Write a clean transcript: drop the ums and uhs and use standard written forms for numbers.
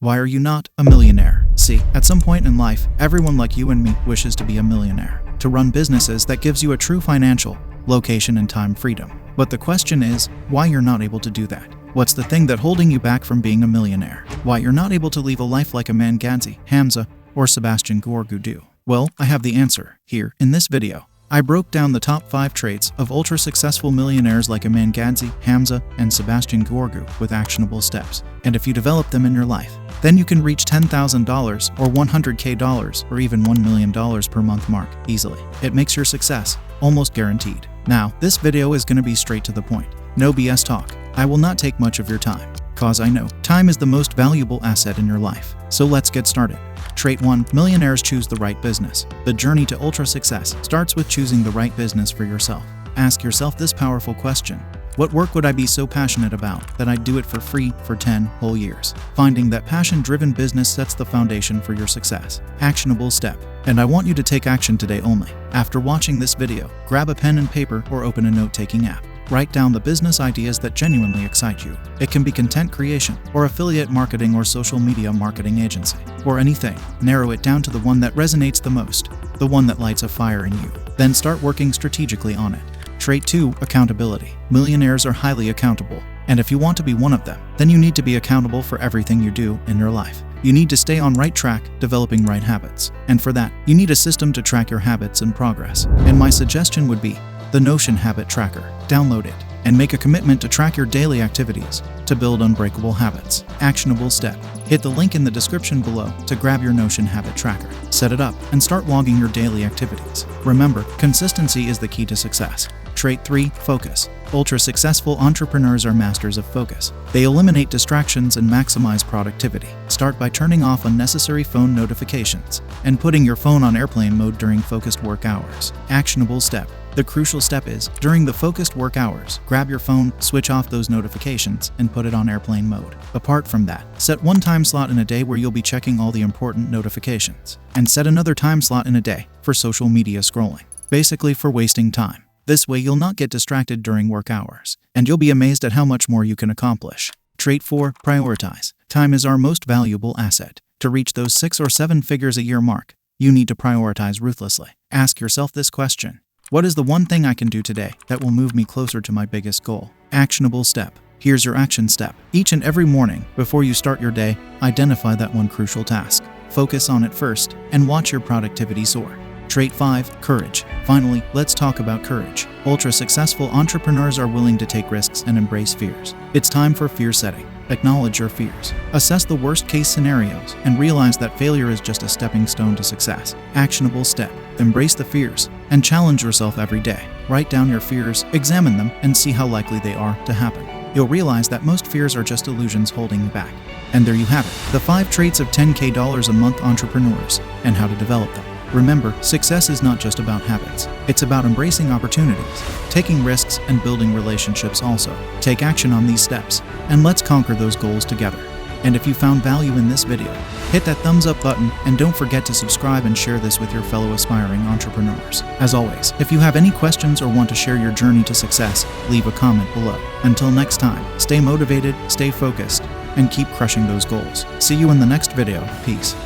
Why are you not a millionaire? See, at some point in life, everyone like you and me wishes to be a millionaire, to run businesses that gives you a true financial, location and time freedom. But the question is, why you're not able to do that? What's the thing that holding you back from being a millionaire? Why you're not able to live a life like a man Gadzi, Hamza, or Sebastian Gorgu do? Well, I have the answer here in this video. I broke down the top 5 traits of ultra-successful millionaires like Iman Gadzi, Hamza, and Sebastian Gorgu with actionable steps. And if you develop them in your life, then you can reach $10,000 or $100K or even $1 million per month mark easily. It makes your success almost guaranteed. Now, this video is going to be straight to the point. No BS talk. I will not take much of your time, cause I know time is the most valuable asset in your life. So let's get started. Trait 1. Millionaires choose the right business. The journey to ultra success starts with choosing the right business for yourself. Ask yourself this powerful question. What work would I be so passionate about that I'd do it for free for 10 whole years? Finding that passion-driven business sets the foundation for your success. Actionable step. And I want you to take action today only. After watching this video, grab a pen and paper or open a note-taking app. Write down the business ideas that genuinely excite you. It can be content creation, or affiliate marketing, or social media marketing agency, or anything. Narrow it down to the one that resonates the most, the one that lights a fire in you. Then start working strategically on it. Trait 2. Accountability. Millionaires are highly accountable, and if you want to be one of them, then you need to be accountable for everything you do in your life. You need to stay on right track, developing right habits. And for that, you need a system to track your habits and progress. And my suggestion would be the Notion Habit Tracker. Download it and make a commitment to track your daily activities to build unbreakable habits. Actionable step. Hit the link in the description below to grab your Notion Habit Tracker. Set it up and start logging your daily activities. Remember, consistency is the key to success. Trait 3. Focus. Ultra-successful entrepreneurs are masters of focus. They eliminate distractions and maximize productivity. Start by turning off unnecessary phone notifications and putting your phone on airplane mode during focused work hours. Actionable step. The crucial step is, during the focused work hours, grab your phone, switch off those notifications, and put it on airplane mode. Apart from that, set one time slot in a day where you'll be checking all the important notifications, and set another time slot in a day for social media scrolling, basically for wasting time. This way you'll not get distracted during work hours, and you'll be amazed at how much more you can accomplish. Trait 4. Prioritize. Time is our most valuable asset. To reach those 6 or 7 figures a year mark, you need to prioritize ruthlessly. Ask yourself this question. What is the one thing I can do today that will move me closer to my biggest goal? Actionable step. Here's your action step. Each and every morning, before you start your day, identify that one crucial task. Focus on it first, and watch your productivity soar. Trait 5. Courage. Finally, let's talk about courage. Ultra-successful entrepreneurs are willing to take risks and embrace fears. It's time for fear setting. Acknowledge your fears. Assess the worst-case scenarios and realize that failure is just a stepping stone to success. Actionable step. Embrace the fears and challenge yourself every day. Write down your fears, examine them, and see how likely they are to happen. You'll realize that most fears are just illusions holding you back. And there you have it, the 5 traits of $10K a month entrepreneurs and how to develop them. Remember, success is not just about habits. It's about embracing opportunities, taking risks, and building relationships also. Take action on these steps, and let's conquer those goals together. And if you found value in this video, hit that thumbs up button, and don't forget to subscribe and share this with your fellow aspiring entrepreneurs. As always, if you have any questions or want to share your journey to success, leave a comment below. Until next time, stay motivated, stay focused, and keep crushing those goals. See you in the next video. Peace.